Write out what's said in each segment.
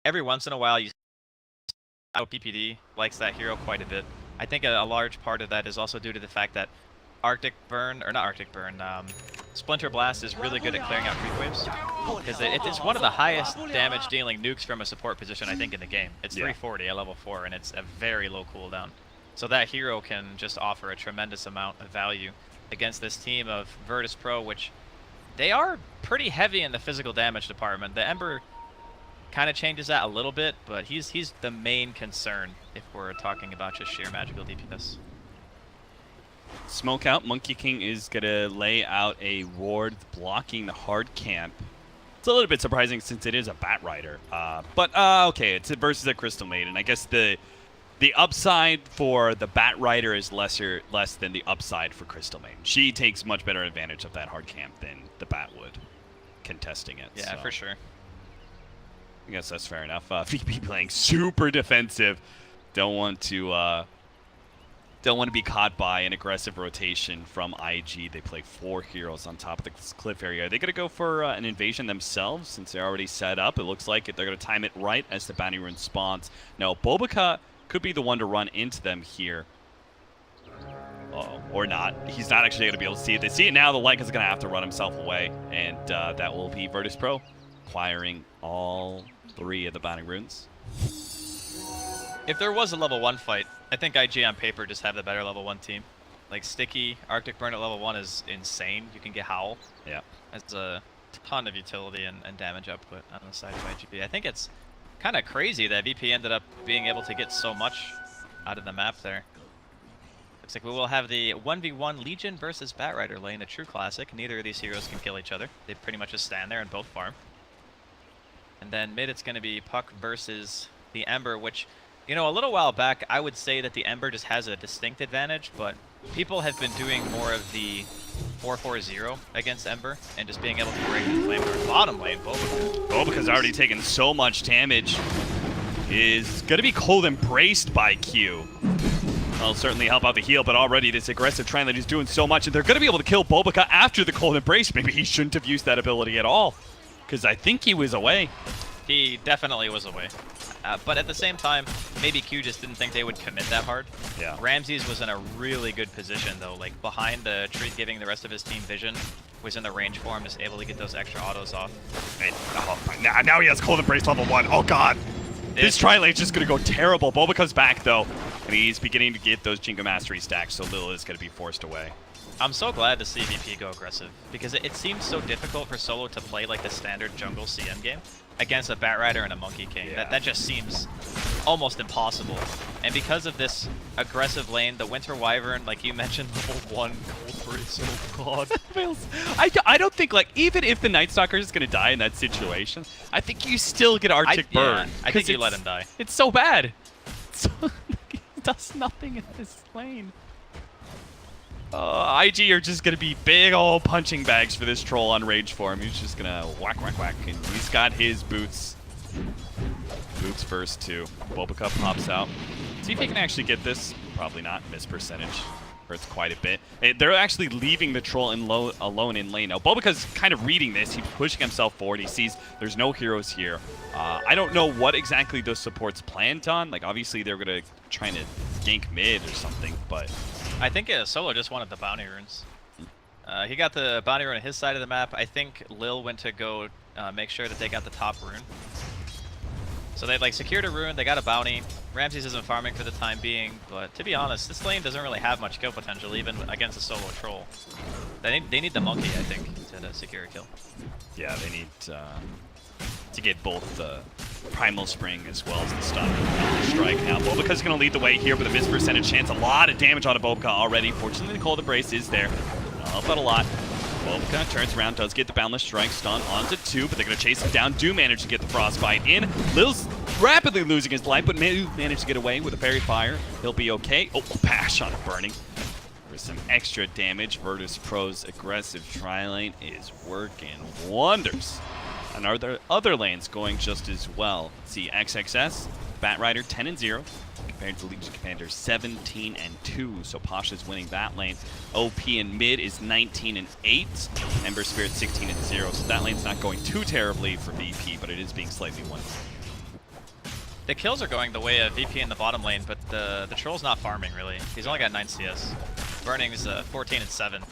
every once in a while, you know PPD likes that hero quite a bit. I think a large part of that is also due to the fact that Arctic Burn, or not Arctic Burn, Splinter Blast is really good at clearing out creep waves. Because it's one of the highest damage dealing nukes from a support position, I think, in the game. It's 340 at level 4, and it's a very low cooldown. So that hero can just offer a tremendous amount of value against this team of Virtus Pro, which they are pretty heavy in the physical damage department. The Ember kind of changes that a little bit, but he's the main concern if we're talking about just sheer magical DPS. Smoke out. Monkey King is going to lay out a ward blocking the hard camp. It's a little bit surprising since it is a Batrider. But okay, it's versus a Crystal Maiden. I guess the upside for the Batrider is less than the upside for Crystal Maiden. She takes much better advantage of that hard camp than the Bat would contesting it. Yeah, so. for sure. I guess that's fair enough. VP playing super defensive. Don't want to be caught by an aggressive rotation from IG. They play 4 heroes on top of the cliff area. Are they going to go for an invasion themselves since they're already set up? It looks like they're going to time it right as the bounty rune spawns. No, Bobica could be the one to run into them here. Or not. He's not actually going to be able to see it. They see it now. The Lyca is going to have to run himself away. And that will be Virtus Pro acquiring all 3 of the bounty runes. If there was a level 1 fight, I think IG on paper just have the better level 1 team. Like Sticky, Arctic Burn at level 1 is insane. You can get Howl. Yeah. That's a ton of utility and damage output on the side of IGP. I think it's kind of crazy that VP ended up being able to get so much out of the map there. Looks like we will have the 1v1 Legion versus Batrider lane, a true classic. Neither of these heroes can kill each other. They pretty much just stand there and both farm. And then mid, it's going to be Puck versus the Ember, which, you know, a little while back, I would say that the Ember just has a distinct advantage, but people have been doing more of the 4-4-0 against Ember and just being able to break the flame or bottom lane. Bobica's already taken so much damage. Is going to be cold embraced by Q. That'll certainly help out the heal, but already this aggressive Trilane is doing so much, and they're going to be able to kill Bobica after the cold embrace. Maybe he shouldn't have used that ability at all, because I think he was away. He definitely was away. But at the same time, maybe Q just didn't think they would commit that hard. Yeah. Ramses was in a really good position, though. Like, behind the tree, giving the rest of his team vision, was in the range for him, just able to get those extra autos off. And, now he has Cold Embrace level 1. Oh, God. This Tri-Lane's just going to go terrible. Bobica's back, though, and he's beginning to get those Jingo Mastery stacks, so Lil is going to be forced away. I'm so glad to see VP go aggressive, because it seems so difficult for solo to play like the standard jungle CM game against a Batrider and a Monkey King. Yeah. That just seems almost impossible. And because of this aggressive lane, the Winter Wyvern, like you mentioned, level 1 Cold Brace, oh god. I don't think, like, even if the Night Stalker is going to die in that situation, I think you still get Arctic Burn. I think you let him die. It's so bad. He does nothing in this lane. IG are just going to be big old punching bags for this troll on Rage Form. He's just going to whack, whack, whack. And he's got his boots. Boots first, too. Bobica pops out. See if he can actually get this. Probably not. Miss percentage. Hurts quite a bit. They're actually leaving the troll alone in lane. Now, Bobica's kind of reading this. He's pushing himself forward. He sees there's no heroes here. I don't know what exactly those supports planned on. Like, obviously, they're going to try to gank mid or something, but... I think Solo just wanted the bounty runes. He got the bounty rune on his side of the map. I think Lil went to go make sure that they got the top rune. So they like secured a rune, they got a bounty. Ramses isn't farming for the time being, but to be honest, this lane doesn't really have much kill potential, even against a solo troll. They need the monkey, I think, to secure a kill. Yeah, they need to get both the Primal Spring as well as the stun strike. Now Bobica's going to lead the way here with a miss percentage chance. A lot of damage on Bobica already. Fortunately, the Cold Embrace is there. But a lot. Bobica turns around, does get the Boundless Strike stun onto 2, but they're going to chase him down. Do manage to get the Frostbite in. Lil's rapidly losing his life, but managed to get away with a Fairy Fire. He'll be okay. Oh, Bash on Burning. For some extra damage, Virtus Pro's aggressive Tri-Lane is working wonders. And are there other lanes going just as well? Let's see, XXS, Batrider 10-0, compared to Legion Commander 17-2. So Pasha's winning that lane. OP in mid is 19-8. Ember Spirit 16-0. So that lane's not going too terribly for VP, but it is being slightly won. The kills are going the way of VP in the bottom lane, but the troll's not farming really. He's only got 9 CS. Burning's 14 and 7.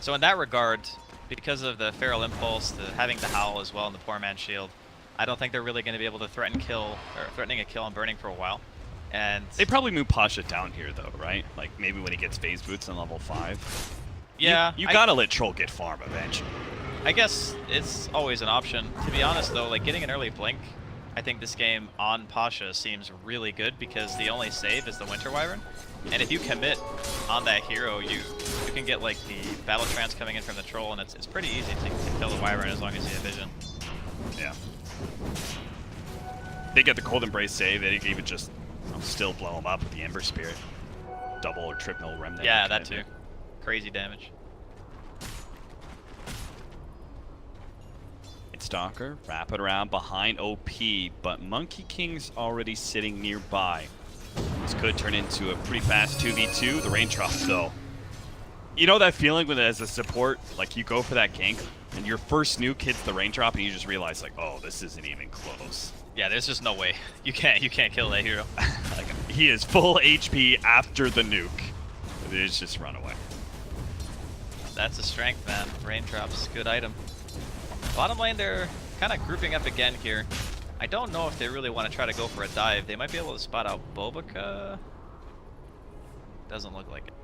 So in that regard, because of the Feral Impulse, having the Howl as well, and the Poor Man's Shield, I don't think they're really going to be able to threatening a kill on Burning for a while. And They probably move Pasha down here though, right? Like maybe when he gets phase boots on level 5. yeah, You gotta let Troll get farm eventually. I guess it's always an option. To be honest though, like getting an early blink, I think this game on Pasha seems really good because the only save is the Winter Wyvern. And if you commit on that hero, you can get like the Battle Trance coming in from the Troll, and it's pretty easy to kill the Wyvern as long as you have vision. Yeah. They get the Cold Embrace save, they can even just still blow him up with the Ember Spirit. Double or triple Remnant. Yeah, that too. Crazy damage. Stalker, wrap it around behind OP, but Monkey King's already sitting nearby. This could turn into a pretty fast 2v2. The Raindrop, though. You know that feeling when, as a support, like you go for that gank, and your first nuke hits the Raindrop, and you just realize, like, oh, this isn't even close. Yeah, there's just no way. You can't kill that hero. Like, he is full HP after the nuke. It's just run away. That's a strength, man. Raindrops, good item. Bottom lane, they're kind of grouping up again here. I don't know if they really want to try to go for a dive. They might be able to spot out Bobica. Doesn't look like it.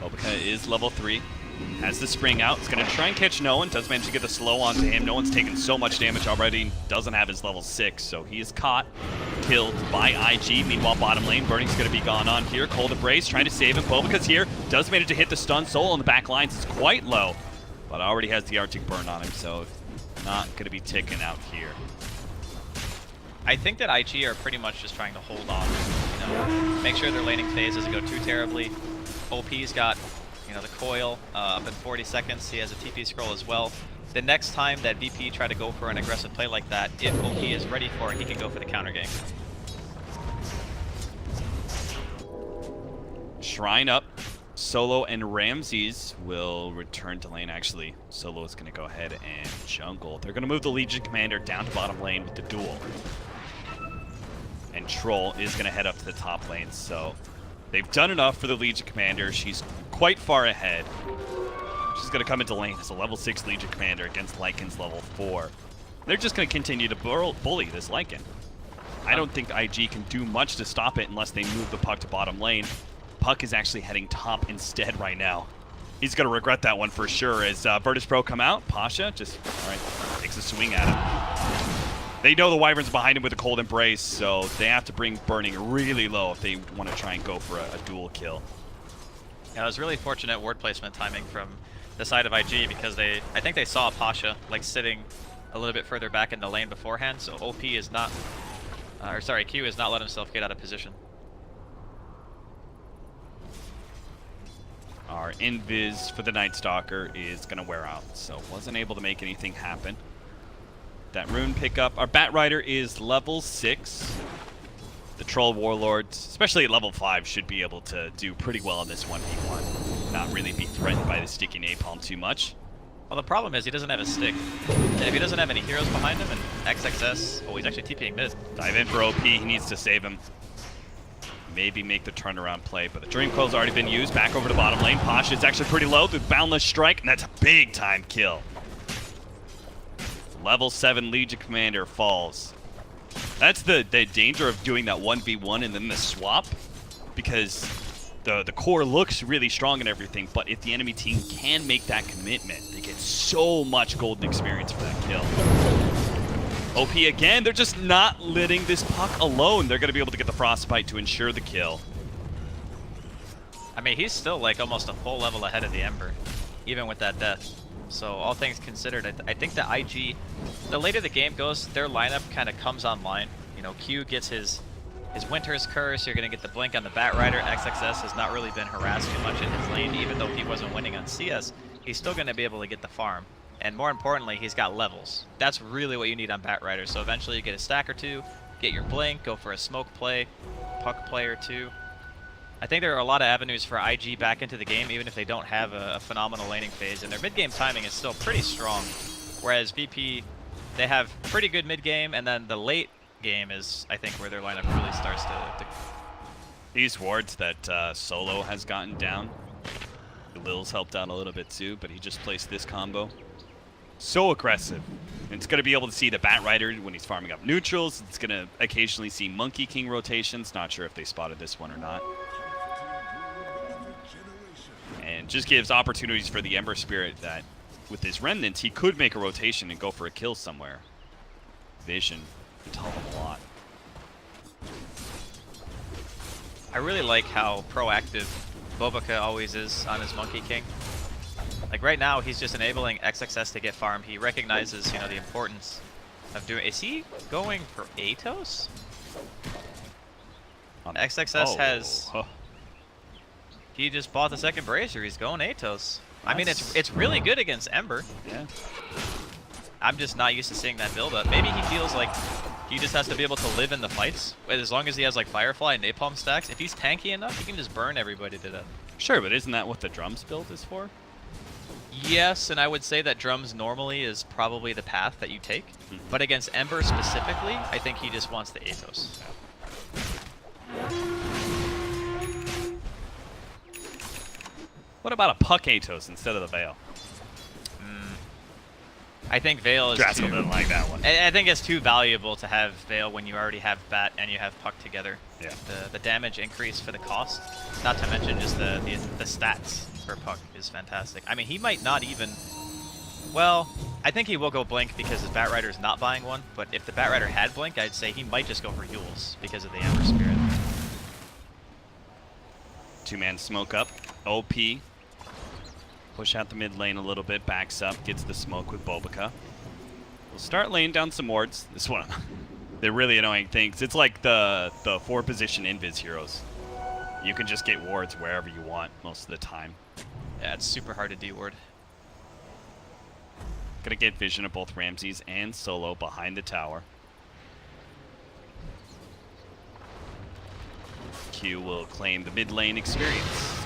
Bobica is level 3. Has the spring out. It's going to try and catch No One. Does manage to get the slow onto him. No One's taken so much damage already. Doesn't have his level 6, so he is caught. Killed by IG. Meanwhile, bottom lane, Burning's going to be gone on here. Cold Embrace trying to save him. Bobica's here. Does manage to hit the stun. Soul on the back lines is quite low, but already has the Arctic Burn on him, so not going to be taken out here. I think that IG are pretty much just trying to hold off, you know, make sure their laning phase doesn't go too terribly. OP's got, you know, the coil up in 40 seconds. He has a TP scroll as well. The next time that VP try to go for an aggressive play like that, if OP is ready for it, he can go for the counter gank. Shrine up. Solo and Ramses will return to lane. Actually, Solo is going to go ahead and jungle. They're going to move the Legion Commander down to bottom lane with the duel. And Troll is going to head up to the top lane. So they've done enough for the Legion Commander. She's quite far ahead. She's going to come into lane as a level 6 Legion Commander against Lycan's level 4. They're just going to continue to bully this Lycan. I don't think IG can do much to stop it unless they move the puck to bottom lane. Puck is actually heading top instead right now. He's going to regret that one for sure. As Virtus Pro come out, Pasha just takes a swing at him. They know the Wyvern's behind him with a Cold Embrace, so they have to bring Burning really low if they want to try and go for a dual kill. Yeah, it was really fortunate ward placement timing from the side of IG because I think they saw Pasha like sitting a little bit further back in the lane beforehand, so OP is not, Q has not let himself get out of position. Our invis for the Night Stalker is going to wear out, so wasn't able to make anything happen. That rune pickup. Our Bat Rider is level 6. The Troll Warlords, especially at level 5, should be able to do pretty well in this 1v1. Not really be threatened by the sticky napalm too much. Well, the problem is he doesn't have a stick. And if he doesn't have any heroes behind him, and XXS, oh, he's actually TPing mid. Dive in for OP, he needs to save him. Maybe make the turnaround play, but the Dream Coil's already been used. Back over to bottom lane. Pasha is actually pretty low. The Boundless Strike, and that's a big time kill. Level 7 Legion Commander falls. That's the danger of doing that 1v1 and then the swap, because the core looks really strong and everything, but if the enemy team can make that commitment, they get so much golden experience for that kill. OP again, they're just not letting this puck alone. They're going to be able to get the Frostbite to ensure the kill. I mean, he's still like almost a full level ahead of the Ember, even with that death. So all things considered, I think the IG, the later the game goes, their lineup kind of comes online. You know, Q gets his Winter's Curse, you're going to get the Blink on the Bat Rider. XXS has not really been harassed too much in his lane, even though he wasn't winning on CS. He's still going to be able to get the farm. And more importantly, he's got levels. That's really what you need on Bat Rider. So eventually you get a stack or two, get your Blink, go for a smoke play, puck play or two. I think there are a lot of avenues for IG back into the game, even if they don't have a phenomenal laning phase. And their mid-game timing is still pretty strong. Whereas VP, they have pretty good mid-game, and then the late game is, I think, where their lineup really starts to These wards that Solo has gotten down, Lil's helped out a little bit too, but he just placed this combo. So aggressive. And it's going to be able to see the Batrider when he's farming up neutrals. It's going to occasionally see Monkey King rotations. Not sure if they spotted this one or not. And just gives opportunities for the Ember Spirit that with his Remnants, he could make a rotation and go for a kill somewhere. Vision would help him a lot. I really like how proactive Bobica always is on his Monkey King. Like right now, he's just enabling XXS to get farm. He recognizes, you know, the importance of doing. Is he going for Atos? XXS has. Oh. He just bought the second bracer. He's going Atos. I mean, it's really good against Ember. Yeah. I'm just not used to seeing that build up. Maybe he feels like he just has to be able to live in the fights. As long as he has like Firefly and Napalm stacks, if he's tanky enough, he can just burn everybody to death. Sure, but isn't that what the drums build is for? Yes, and I would say that drums normally is probably the path that you take. But against Ember specifically, I think he just wants the Atos. What about a Puck Atos instead of the Veil? I think Veil is Draskell too... didn't like that one. I think it's too valuable to have Veil when you already have Bat and you have Puck together. Yeah. The damage increase for the cost, not to mention just the stats for Puck is fantastic. I mean, he might not even... Well, I think he will go Blink because his Batrider is not buying one, but if the Batrider had Blink, I'd say he might just go for Yules because of the Ember Spirit. Two-man smoke up. OP. Push out the mid lane a little bit, backs up, gets the smoke with Bobica. We'll start laying down some wards. This one, they're really annoying things. It's like the 4-position invis heroes. You can just get wards wherever you want most of the time. Yeah, it's super hard to de-ward. Gonna get vision of both Ramses and Solo behind the tower. Q will claim the mid lane experience.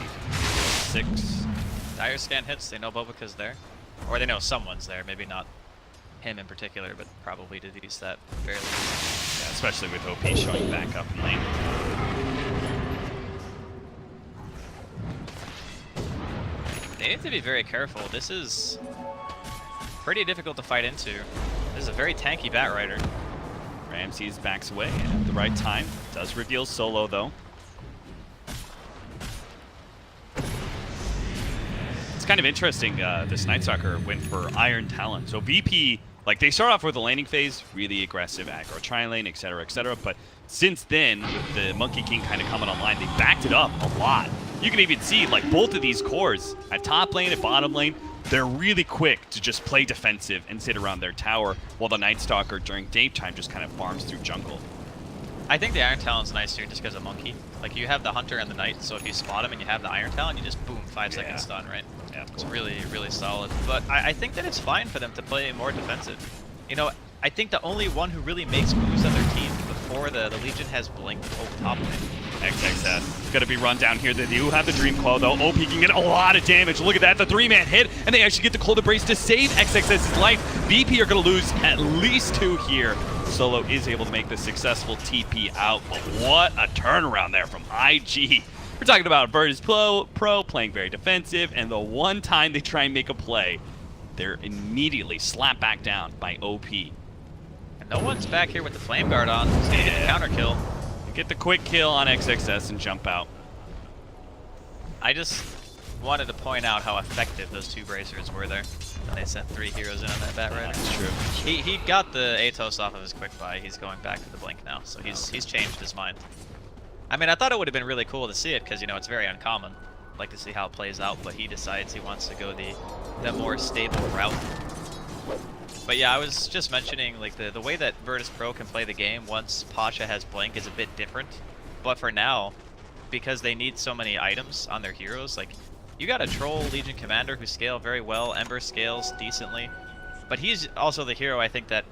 6. Dire scan hits, they know Bobica's there. Or they know someone's there, maybe not him in particular, but probably deduce that fairly. Yeah, especially with OP showing back up in lane. They need to be very careful. This is pretty difficult to fight into. This is a very tanky Batrider. Ramses backs away at the right time. Does reveal Solo though. Kind of interesting, this Night Stalker went for Iron Talon. So VP, like they start off with the laning phase, really aggressive, aggro tri-lane, etc., but since then, with the Monkey King kind of coming online, they backed it up a lot. You can even see, like, both of these cores, at top lane and bottom lane, they're really quick to just play defensive and sit around their tower, while the Night Stalker during daytime just kind of farms through jungle. I think the Iron Talon's nice here just because of Monkey. Like, you have the Hunter and the Knight, so if you spot him and you have the Iron Talon, you just boom, 5 seconds stun, right? Yeah, it's really, really solid. But I think that it's fine for them to play more defensive. You know, I think the only one who really makes moves on their team before the Legion has Blink over top lane. XXS is going to be run down here. They do have the Dream Coil, though. OP can get a lot of damage. Look at that, the 3-man hit, and they actually get the Cold Embrace to save XXS's life. VP are going to lose at least 2 here. Solo is able to make the successful TP out, but what a turnaround there from IG. We're talking about Virtus Pro playing very defensive, and the one time they try and make a play, they're immediately slapped back down by OP. And no one's back here with the Flame Guard on. He's gonna get the counter kill. Get the quick kill on XXS and jump out. I just wanted to point out how effective those 2 bracers were there. And they sent 3 heroes in on that Batrider. That's true. He got the Atos off of his quick buy. He's going back to the Blink now, so he's changed his mind. I mean, I thought it would have been really cool to see it because, you know, it's very uncommon. I'd like to see how it plays out, but he decides he wants to go the more stable route. But yeah, I was just mentioning, like, the way that Virtus Pro can play the game once Pasha has Blink is a bit different. But for now, because they need so many items on their heroes, like, you got a Troll Legion Commander who scale very well, Ember scales decently. But he's also the hero, I think, that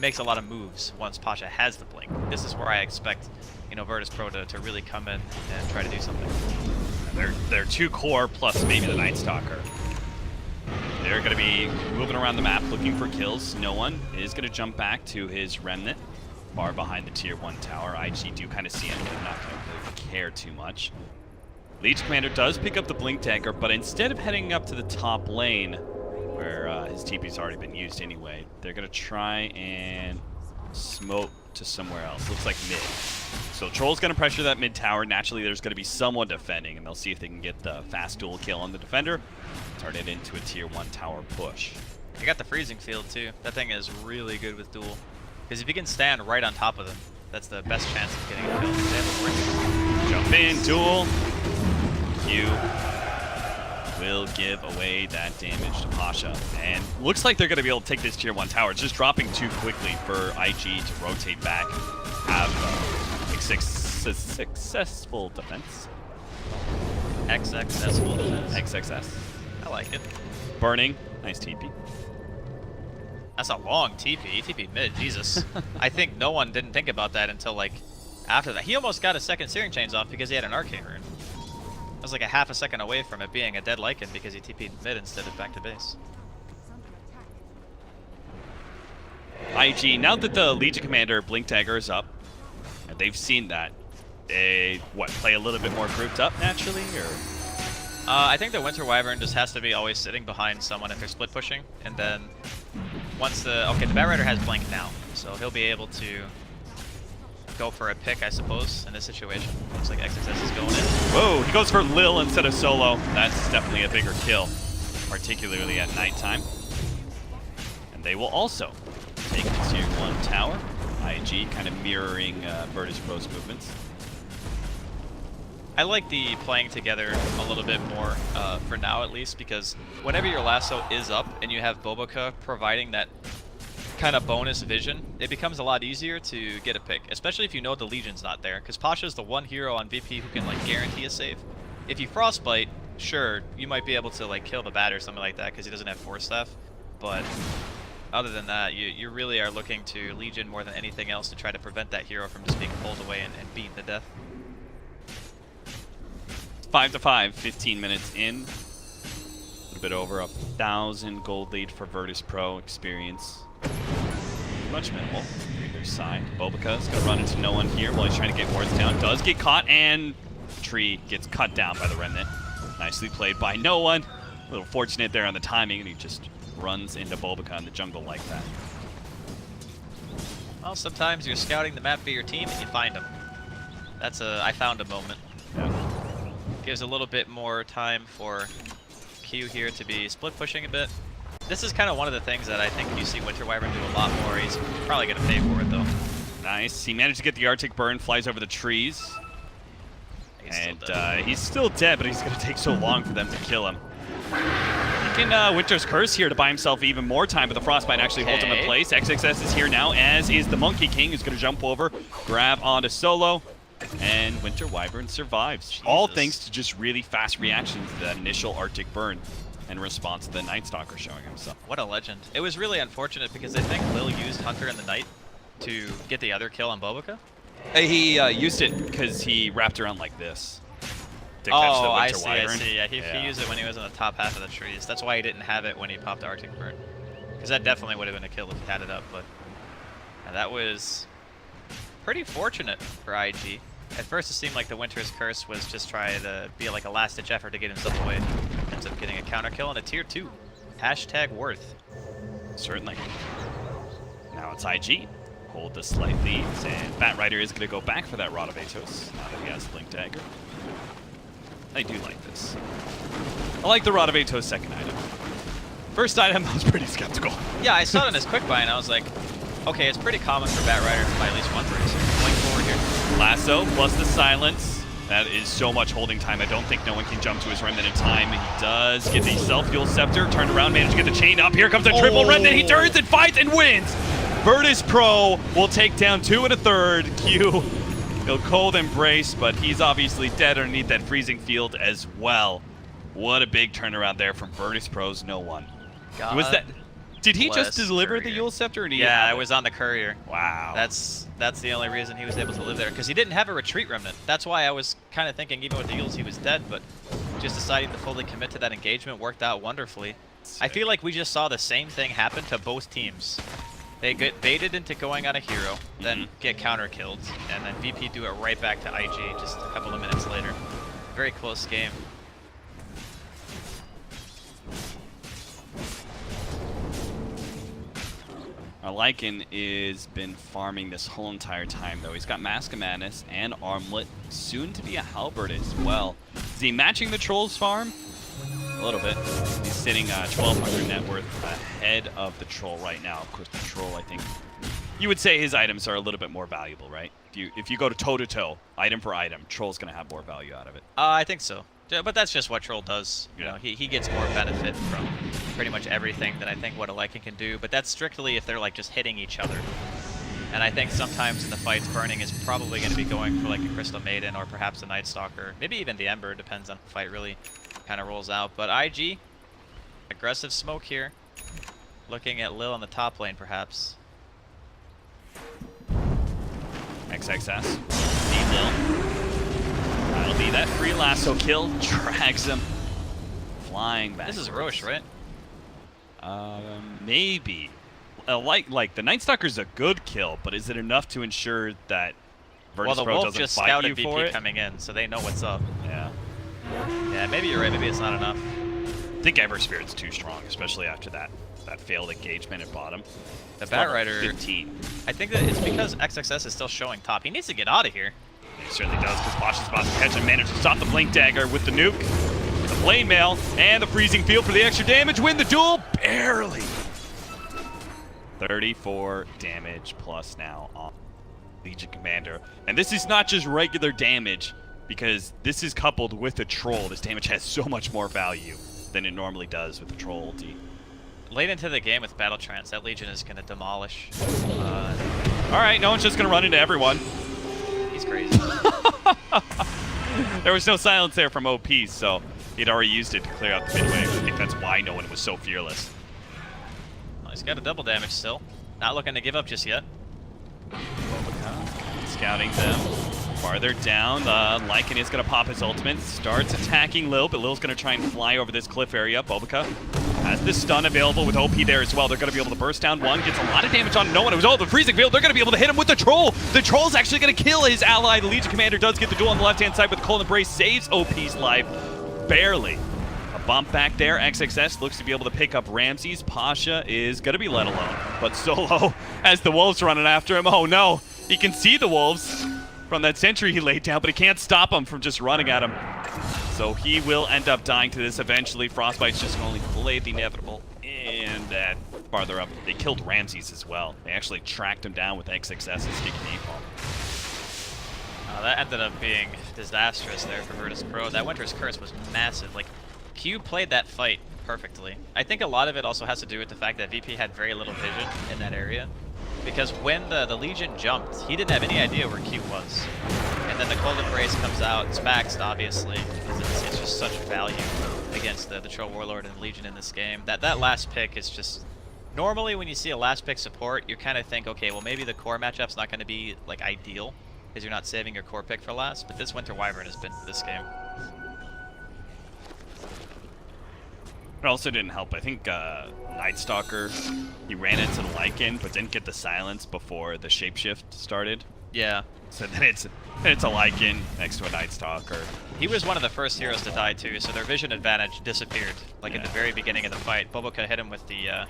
makes a lot of moves once Pasha has the Blink. This is where I expect, you know, Virtus Pro to really come in and try to do something. They're 2 core plus maybe the Night Stalker. They're going to be moving around the map looking for kills. No one is going to jump back to his Remnant. far behind the tier 1 tower. IG do kind of see him, but not going to really care too much. Legion Commander does pick up the Blink Dagger, but instead of heading up to the top lane, where his TP's already been used anyway, they're going to try and smoke to somewhere else. Looks like mid. So Troll's going to pressure that mid tower. Naturally, there's going to be someone defending, and they'll see if they can get the fast dual kill on the defender. Turn it into a tier 1 tower push. You got the freezing field too. That thing is really good with duel. Because if you can stand right on top of them, that's the best chance of getting a kill. They have a brick. Jump in, duel. Q will give away that damage to Pasha. And looks like they're going to be able to take this tier 1 tower. It's just dropping too quickly for IG to rotate back. Have a successful defense. XXS defense. XXS. I like it. Burning. Nice TP. That's a long TP. TP mid, Jesus. I think no one didn't think about that until like after that. He almost got a second Searing Chains off because he had an Arcane Rune. I was like a half a second away from it being a dead Lycan because he TP'd mid instead of back to base. IG, now that the Legion Commander Blink Dagger is up, and they've seen that, they, play a little bit more grouped up naturally, or? I think the Winter Wyvern just has to be always sitting behind someone if they're split pushing, and then once the Batrider has Blink now, so he'll be able to go for a pick, I suppose, in this situation. Looks like XXS is going in. Whoa, he goes for Lil instead of Solo. That's definitely a bigger kill, particularly at nighttime. And they will also take the tier 1 tower. IG kind of mirroring Virtus Pro's movements. I like the playing together a little bit more, for now at least, because whenever your lasso is up and you have Boboka providing that kind of bonus vision, it becomes a lot easier to get a pick, especially if you know the Legion's not there, because Pasha's the one hero on VP who can like guarantee a save. If you Frostbite, sure, you might be able to like kill the bat or something like that because he doesn't have Force Staff, but other than that, you really are looking to Legion more than anything else to try to prevent that hero from just being pulled away and beaten to death. 5-5, 15 minutes in. A little bit over 1,000 gold lead for Virtus Pro experience. Much minimal on either side. Boboka's gonna run into no one here while he's trying to get wards down. Does get caught, and tree gets cut down by the Remnant. Nicely played by no one. A little fortunate there on the timing, and he just runs into Boboka in the jungle like that. Well, sometimes you're scouting the map for your team and you find them. That's a I found a moment. Yeah. Gives a little bit more time for Q here to be split pushing a bit. This is kind of one of the things that I think you see Winter Wyvern do a lot more. He's probably going to pay for it though. Nice. He managed to get the Arctic Burn, flies over the trees. He's still dead, but he's going to take so long for them to kill him. He can Winter's Curse here to buy himself even more time, but the Frostbite actually holds him in place. XXS is here now, as is the Monkey King, who's going to jump over, grab onto Solo, and Winter Wyvern survives. Jesus. All thanks to just really fast reactions to that initial Arctic Burn in response to the Night Stalker showing himself. What a legend. It was really unfortunate because I think Lil used Hunter in the Night to get the other kill on Boboka. He used it because he wrapped around like this. To catch the Oh, I Winter see, Wyvern. I see. Yeah, he used it when he was in the top half of the trees. That's why he didn't have it when he popped the Arctic Burn. Because that definitely would have been a kill if he had it up, but that was pretty fortunate for IG. At first it seemed like the Winter's Curse was just trying to be like a last-ditch effort to get himself away. Ends up getting a counter kill and a tier 2. Hashtag worth. Certainly. Now it's IG. Hold the slight leads, and Batrider is going to go back for that Rod of Atos now that he has Blink Dagger. I do like this. I like the Rod of Atos second item. First item, I was pretty skeptical. Yeah, I saw it in his quick buy and I was like, okay, it's pretty common for Batrider to buy at least one bracer. Going forward here. Lasso plus the silence. That is so much holding time. I don't think no one can jump to his Remnant in time. He does get the Self-Fuel Scepter. Turned around, managed to get the chain up. Here comes the triple Remnant. He turns and fights and wins. Virtus Pro will take down 2 1/3. Q, he'll cold embrace, but he's obviously dead underneath that freezing field as well. What a big turnaround there from Virtus Pro's no one. God Was that? Did he just bless deliver the Courier. Yule Scepter? Or did he Yeah, have it was on the Courier. Wow. That's the only reason he was able to live there, because he didn't have a retreat remnant. That's why I was kind of thinking even with the Yules he was dead, but just deciding to fully commit to that engagement worked out wonderfully. I feel like we just saw the same thing happen to both teams. They get baited into going on a hero, then get counter killed, and then VP do it right back to IG just a couple of minutes later. Very close game. Lycan is been farming this whole entire time, though. He's got Mask of Madness and Armlet, soon to be a Halberd as well. Is he matching the Troll's farm? A little bit. He's sitting 1,200 net worth ahead of the Troll right now. Of course, the Troll, I think, you would say his items are a little bit more valuable, right? If you go to toe-to-toe, item for item, Troll's going to have more value out of it. I think so. Yeah, but that's just what Troll does. You Yeah. know, he gets more benefit from pretty much everything than I think what a Lycan can do, but that's strictly if they're like just hitting each other. And I think sometimes in the fights, Burning is probably going to be going for like a Crystal Maiden or perhaps a Night Stalker. Maybe even the Ember, depends on the fight really kind of rolls out. But IG, aggressive smoke here. Looking at Lil on the top lane perhaps. XXS. See Lil. That'll be that free lasso kill. Drags him. Flying back. This is Roche, right? Maybe. Like the Night Stalker's a good kill, but is it enough to ensure that Well, Virtus the Pro Wolf doesn't just fight scouted you VP for it? coming in, so they know what's up. Yeah. Yeah, maybe you're right. Maybe it's not enough. I think Ever Spirit's too strong, especially after that failed engagement at bottom. The It's Bat level Rider, 15. I think that it's because XXS is still showing top. He needs to get out of here. He certainly does, because Bosch is about to catch and manage to stop the Blink Dagger with the nuke, the Blade Mail, and the Freezing Field for the extra damage. Win the duel, barely. 34 damage plus now on Legion Commander. And this is not just regular damage, because this is coupled with the Troll. This damage has so much more value than it normally does with the Troll ulti. Late into the game with Battle Trance, that Legion is going to demolish. All right, no one's just going to run into everyone. He's crazy. There was no silence there from OP, so he'd already used it to clear out the midway. I think that's why no one was so fearless. Well, he's got a double damage still. Not looking to give up just yet. Scouting them farther down. Lycan is going to pop his ultimate. Starts attacking Lil, but Lil's going to try and fly over this cliff area. Bobica has the stun available with OP there as well. They're going to be able to burst down one. Gets a lot of damage on no one. It was all the Freezing Field. They're going to be able to hit him with the Troll. The Troll's actually going to kill his ally. The Legion Commander does get the duel on the left-hand side with Cold Embrace. Saves OP's life. Barely. A bump back there. XXS looks to be able to pick up Ramses. Pasha is going to be let alone. But Solo, as the Wolves running after him. Oh no. He can see the Wolves from that sentry he laid down, but he can't stop them from just running at him. So he will end up dying to this eventually. Frostbite's just only delayed the inevitable. And farther up, they killed Ramses as well. They actually tracked him down with XXS's sticky napalm. That ended up being disastrous there for Virtus Pro. That Winter's Curse was massive. Like, Q played that fight perfectly. I think a lot of it also has to do with the fact that VP had very little vision in that area. Because when the Legion jumped, he didn't have any idea where Q was. And then the Cold Embrace comes out, it's maxed obviously, because it's just such value against the Troll Warlord and Legion in this game. That last pick is just... Normally when you see a last pick support, you kind of think, okay, well maybe the core matchup's not going to be like ideal, because you're not saving your core pick for last, but this Winter Wyvern has been this game. It also didn't help. I think Night Stalker, he ran into the Lycan, but didn't get the silence before the shapeshift started. Yeah. So then it's a Lycan next to a Night Stalker. He was one of the first heroes to die too, so their vision advantage disappeared. Like Yeah. at the very beginning of the fight, Boboka hit him with the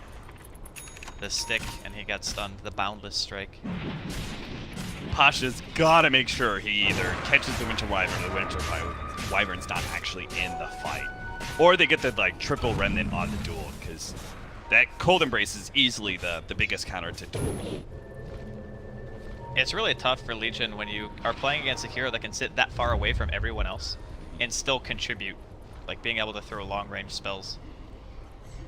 stick, and he got stunned. The Boundless Strike. Pasha's gotta make sure he either catches the Winter Wyvern or the Winter Wyvern's not actually in the fight. Or they get the like triple remnant on the duel, because that Cold Embrace is easily the biggest counter to duel. It's really tough for Legion when you are playing against a hero that can sit that far away from everyone else and still contribute, like being able to throw long-range spells.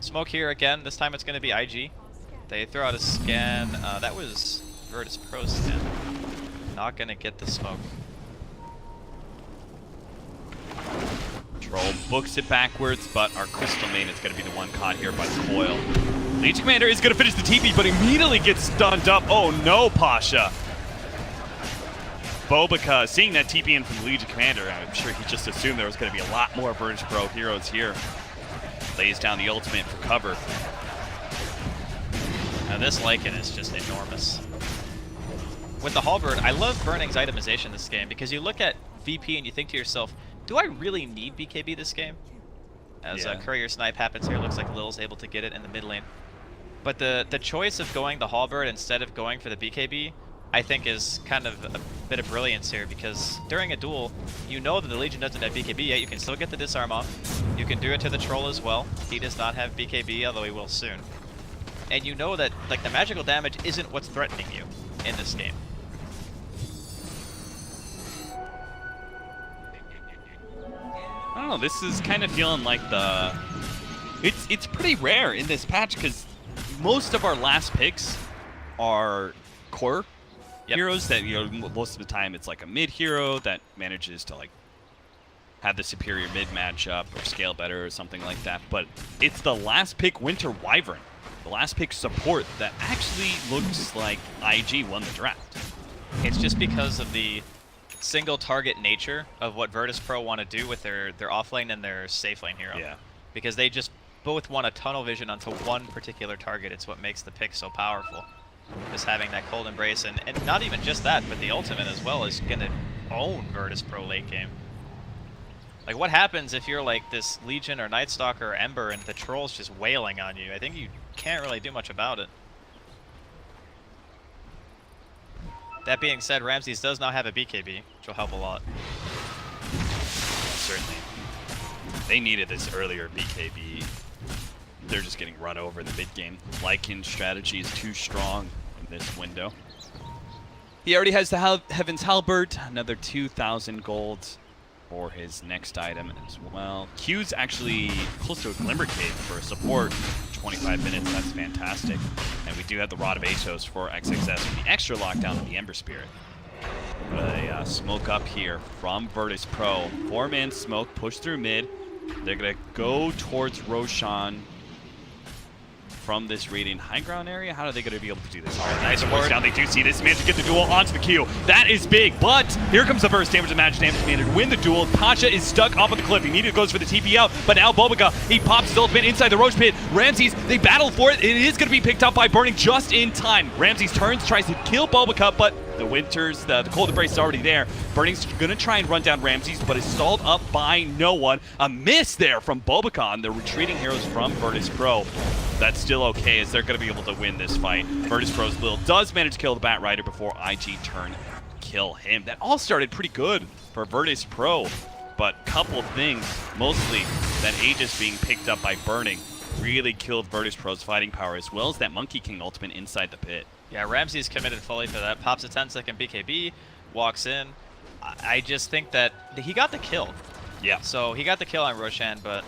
Smoke here again. This time it's going to be IG. They throw out a scan. That was Virtus Pro scan. Not going to get the smoke. Troll books it backwards, but our Crystal Main is going to be the one caught here by the coil. Legion Commander is going to finish the TP, but immediately gets stunned up. Oh no, Pasha. Bobica, seeing that TP in from the Legion Commander, I'm sure he just assumed there was going to be a lot more Virtus Pro heroes here. Lays down the ultimate for cover. Now this Lycan is just enormous. With the Halberd, I love Burning's itemization this game because you look at VP and you think to yourself, do I really need BKB this game? As Yeah. Courier Snipe happens here, looks like Lil's able to get it in the mid lane. But the choice of going the Halberd instead of going for the BKB, I think is kind of a bit of brilliance here because during a duel, you know that the Legion doesn't have BKB yet, you can still get the disarm off. You can do it to the Troll as well. He does not have BKB, although he will soon. And you know that like the magical damage isn't what's threatening you in this game. I don't know, this is kind of feeling like the... It's pretty rare in this patch because most of our last picks are core heroes that, you know, most of the time it's like a mid hero that manages to like have the superior mid matchup or scale better or something like that. But it's the last pick Winter Wyvern, the last pick support that actually looks like IG won the draft. It's just because of the single target nature of what Virtus Pro want to do with their offlane and their safe lane hero. Yeah. Because they just both want a tunnel vision onto one particular target. It's what makes the pick so powerful. Just having that cold embrace and not even just that, but the ultimate as well is gonna own Virtus Pro late game. Like what happens if you're like this Legion or Night Stalker or Ember and the Troll's just wailing on you? I think you can't really do much about it. That being said, Ramses does now have a BKB, which will help a lot. Certainly. They needed this earlier BKB. They're just getting run over in the mid game. Lycan's strategy is too strong in this window. He already has the Heaven's Halberd, another 2,000 gold for his next item as well. Q's actually close to a Glimmer Cave for support. 25 minutes, that's fantastic. And we do have the Rod of Asos for XXS with the extra lockdown of the Ember Spirit. A smoke up here from Virtus Pro. 4-man smoke, push through mid. They're going to go towards Roshan from this Radiant High Ground area. How are they going to be able to do this? All right, nice force down. They do see this man to get the duel onto the Q. That is big, but here comes the first damage and magic damage commander to win the duel. Pasha is stuck off of the cliff. He immediately goes for the TP out, but now Bulbaga, he pops his ultimate inside the Roach Pit. Ramses, they battle for it. It is going to be picked up by Burning just in time. Ramses turns, tries to kill Bulbaga, but the Winters, the cold embrace is already there. Burning's going to try and run down Ramses, but is stalled up by no one. A miss there from Bulbacan, the retreating heroes from Virtus Pro. That's still okay, as they're going to be able to win this fight. Virtus Pro's Lil does manage to kill the Bat Rider before IG turn kill him. That all started pretty good for Virtus Pro, but couple things, mostly that Aegis being picked up by Burning, really killed Virtus Pro's fighting power, as well as that Monkey King ultimate inside the pit. Yeah, Ramses committed fully for that. Pops a 10-second BKB, walks in. I just think that he got the kill. Yeah. So he got the kill on Roshan, but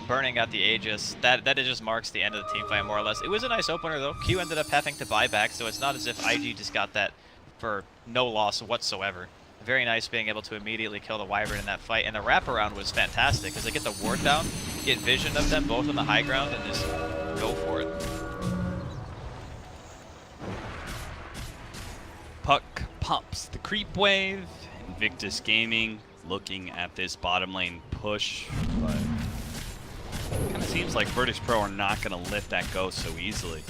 Burning got the Aegis. That just marks the end of the team fight, more or less. It was a nice opener, though. Q ended up having to buy back, so it's not as if IG just got that for no loss whatsoever. Very nice being able to immediately kill the Wyvern in that fight, and the wraparound was fantastic, because they get the ward down, get vision of them both on the high ground, and just go for it. Puck pops the creep wave. Invictus Gaming looking at this bottom lane push, but kind of seems like Virtus Pro are not going to let that go so easily.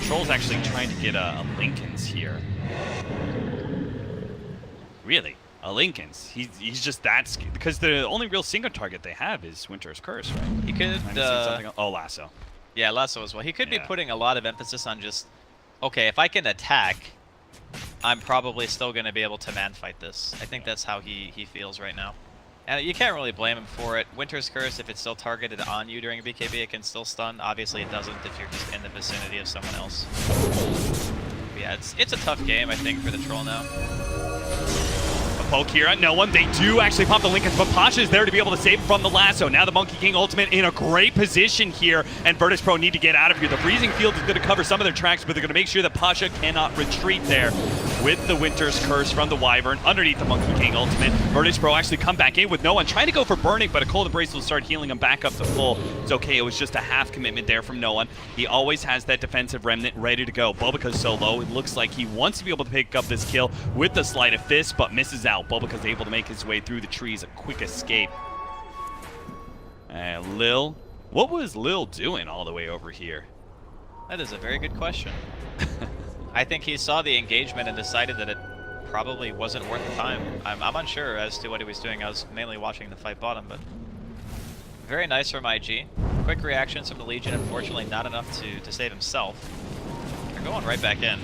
Troll's actually trying to get a Linken's here. Really? A Linken's? He's just that because the only real single target they have is Winter's Curse, right? He could, oh, Lasso. Yeah, Lasso as well. He could be putting a lot of emphasis on just, okay, if I can attack, I'm probably still going to be able to man fight this. I think that's how he feels right now. And you can't really blame him for it. Winter's Curse, if it's still targeted on you during a BKB, it can still stun. Obviously, it doesn't if you're just in the vicinity of someone else. But yeah, it's a tough game, I think, for the Troll now. A poke here on no one. They do actually pop the Linken's, but Pasha is there to be able to save him from the lasso. Now the Monkey King ultimate in a great position here, and Virtus Pro need to get out of here. The Freezing Field is going to cover some of their tracks, but they're going to make sure that Pasha cannot retreat there. With the Winter's Curse from the Wyvern underneath the Monkey King ultimate. Virtus Pro actually come back in with no one, trying to go for Burning, but a Cold Embrace will start healing him back up to full. It's okay, it was just a half commitment there from no one. He always has that defensive remnant ready to go. Bulbaca's so low, it looks like he wants to be able to pick up this kill with the Sleight of Fist, but misses out. Bulbaca's able to make his way through the trees, a quick escape. And Lil, what was Lil doing all the way over here? That is a very good question. I think he saw the engagement and decided that it probably wasn't worth the time. I'm unsure as to what he was doing. I was mainly watching the fight bottom, but very nice from IG. Quick reactions from the Legion, unfortunately not enough to save himself. They're going right back in.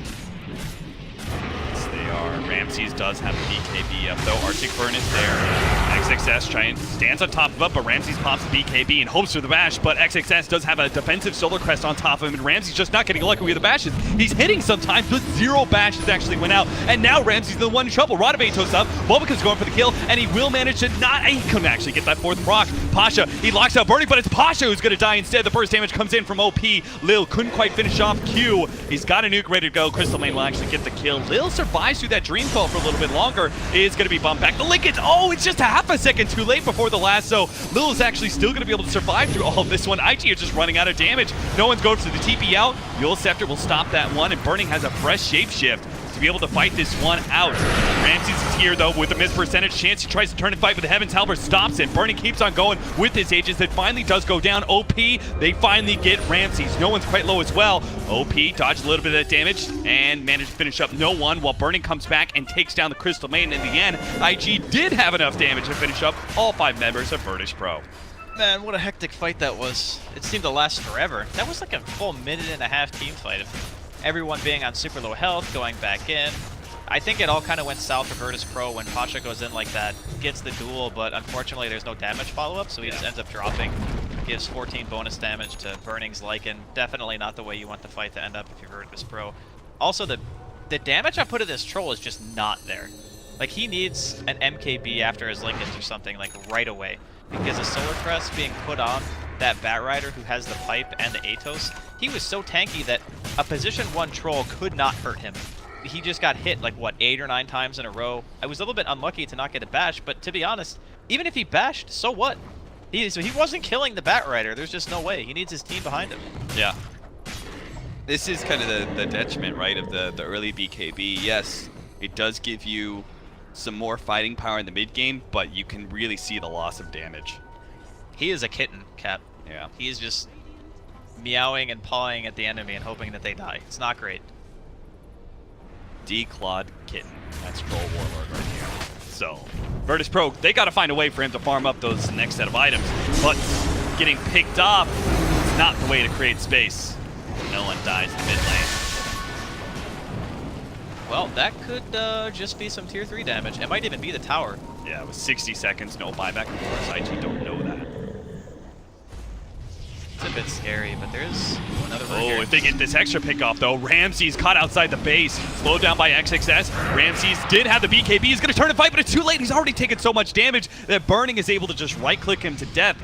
Yes, they are. Ramses does have a BKB up, though. Arctic Burn is there. XXS tries, stands on top of it, but Ramses pops the BKB and hopes for the bash, but XXS does have a defensive Solar Crest on top of him, and Ramses just not getting lucky with the bashes. He's hitting sometimes, but 0 bashes actually went out, and now Ramses is the one in trouble. Radabatos up, Bulbaca's going for the kill, and he will manage to not, he couldn't actually get that 4th proc. Pasha, he locks out Birdie, but it's Pasha who's going to die instead. The first damage comes in from OP. Lil couldn't quite finish off Q. He's got a nuke ready to go. Crystal Main will actually get the kill. Lil survives through that Dream Coil for a little bit longer. Is going to be bumped back. The Linkage, oh, it's just a half a second too late before the lasso. Lil is actually still going to be able to survive through all of this one. IG is just running out of damage. No one's going for the TP out. Yule Scepter will stop that one, and Burning has a fresh shapeshift to be able to fight this one out. Ramses is here though with a missed percentage chance. He tries to turn and fight, but the Heaven's Halberd stops it. Burning keeps on going with his Aegis. It finally does go down. OP, they finally get Ramses. No one's quite low as well. OP dodged a little bit of that damage and managed to finish up no one while Burning comes back and takes down the Crystal Maiden. In the end, IG did have enough damage to finish up all 5 members of Virtus Pro. Man, what a hectic fight that was. It seemed to last forever. That was like a full minute-and-a-half team fight of everyone being on super low health, going back in. I think it all kind of went south for Virtus Pro when Pasha goes in like that, gets the duel, but unfortunately there's no damage follow-up, so he just ends up dropping. Gives 14 bonus damage to Burning's Lycan. Definitely not the way you want the fight to end up if you're Virtus Pro. Also, the damage I put at this troll is just not there. Like, he needs an MKB after his Linkage or something, like, right away. Because a Solar Crest being put on that Batrider who has the pipe and the Atos, he was so tanky that a position 1 troll could not hurt him. He just got hit like, what, 8 or 9 times in a row. I was a little bit unlucky to not get a bash, but to be honest, even if he bashed, so what? He wasn't killing the Batrider. There's just no way. He needs his team behind him. Yeah. This is kind of the detriment, right, of the early BKB. Yes, it does give you some more fighting power in the mid game, but you can really see the loss of damage. He is a kitten, Cap. Yeah. He is just meowing and pawing at the enemy and hoping that they die. It's not great. Declawed Kitten. That's Troll Warlord right here. So, Virtus Pro, they got to find a way for him to farm up those next set of items, but getting picked off is not the way to create space. No one dies in mid lane. Well, that could just be some tier 3 damage. It might even be the tower. Yeah, with 60 seconds, no buyback. Of course, IG don't know that. It's a bit scary, but there's another room Oh, here. if they get this extra pick off, though, Ramses caught outside the base. Slowed down by XXS. Ramses did have the BKB. He's going to turn and fight, but it's too late. He's already taken so much damage that Burning is able to just right-click him to death.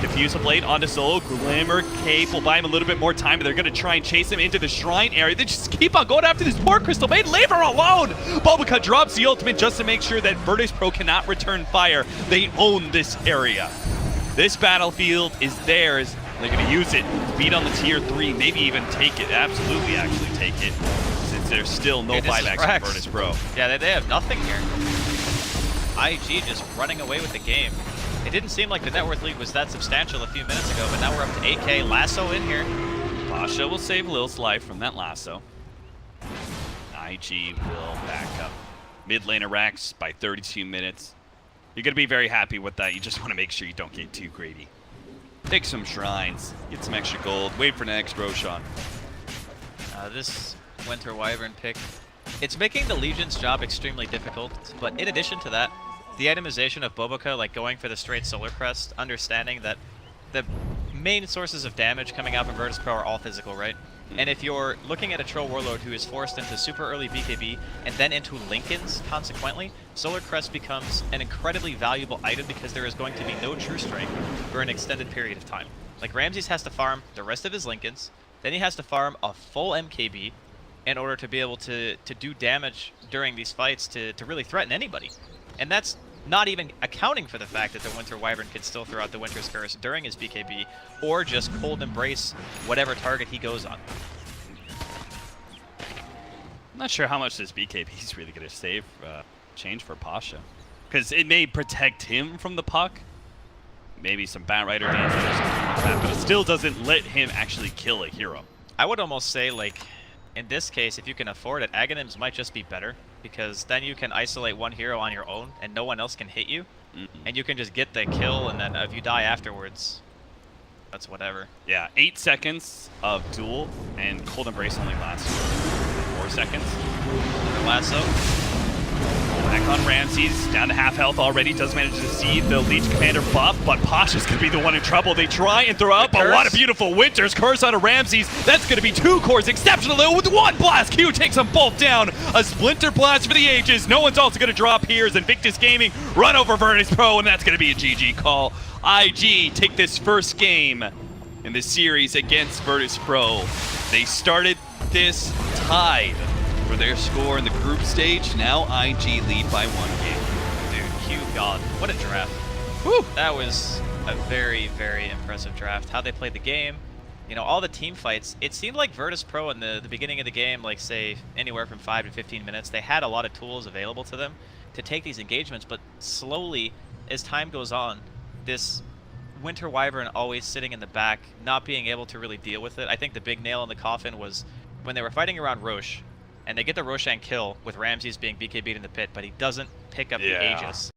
Diffuse a blade onto Solo. Glimmer Cape will buy him a little bit more time, but they're going to try and chase him into the shrine area. They just keep on going after this poor Crystal Maiden. Leave her alone! Bulbaca drops the ultimate just to make sure that Virtus Pro cannot return fire. They own this area. This battlefield is theirs. They're going to use it to beat on the tier 3, maybe even take it. Absolutely actually take it, since there's still no Dude, this is buybacks Rex. from Virtus Pro. Yeah, they have nothing here. IG just running away with the game. It didn't seem like the net worth lead was that substantial a few minutes ago, but now we're up to 8K. Lasso in here. Pasha will save Lil's life from that lasso. IG will back up mid laner Rax by 32 minutes. You're going to be very happy with that. You just want to make sure you don't get too greedy. Take some shrines, get some extra gold, wait for next Roshan. This Winter Wyvern pick, it's making the Legion's job extremely difficult, but in addition to that, the itemization of Bulbaca, like going for the straight Solar Crest, understanding that the main sources of damage coming out from Virtus Pro are all physical, right? And if you're looking at a Troll Warlord who is forced into super early BKB and then into Linkens, consequently, Solar Crest becomes an incredibly valuable item because there is going to be no True Strike for an extended period of time. Like, Ramses has to farm the rest of his Linkens, then he has to farm a full MKB in order to be able to do damage during these fights to really threaten anybody. And that's not even accounting for the fact that the Winter Wyvern can still throw out the Winter's Curse during his BKB, or just cold embrace whatever target he goes on. I'm not sure how much this BKB is really going to save change for Pasha. Because it may protect him from the puck. Maybe some Batrider damage or something like that, but it still doesn't let him actually kill a hero. I would almost say, like, in this case, if you can afford it, Aghanims might just be better, because then you can isolate one hero on your own, and no one else can hit you, and you can just get the kill, and then if you die afterwards, that's whatever. Yeah, 8 seconds of duel, and Cold Embrace only lasts 4 seconds. Another lasso. Back on Ramses, down to half health already, does manage to see the Leech Commander buff, but Pasha's going to be the one in trouble. They try and throw out, but what a beautiful Winters curse on a Ramses. That's going to be 2 cores, exceptional though, with 1 blast. Q takes them both down. A Splinter Blast for the ages. No one's also going to drop here as Invictus Gaming run over Virtus Pro, and that's going to be a GG call. IG take this first game in the series against Virtus Pro. They started this tied for their score in the group stage. Now IG lead by 1 game. Dude, Q, God, what a draft. Whew. That was a very, very impressive draft. How they played the game, you know, all the team fights. It seemed like Virtus Pro in the beginning of the game, like say anywhere from 5 to 15 minutes, they had a lot of tools available to them to take these engagements, but slowly, as time goes on, this Winter Wyvern always sitting in the back, not being able to really deal with it. I think the big nail in the coffin was when they were fighting around Roche, and they get the Roshan kill with Ramses being BKB'd in the pit, but he doesn't pick up the Aegis.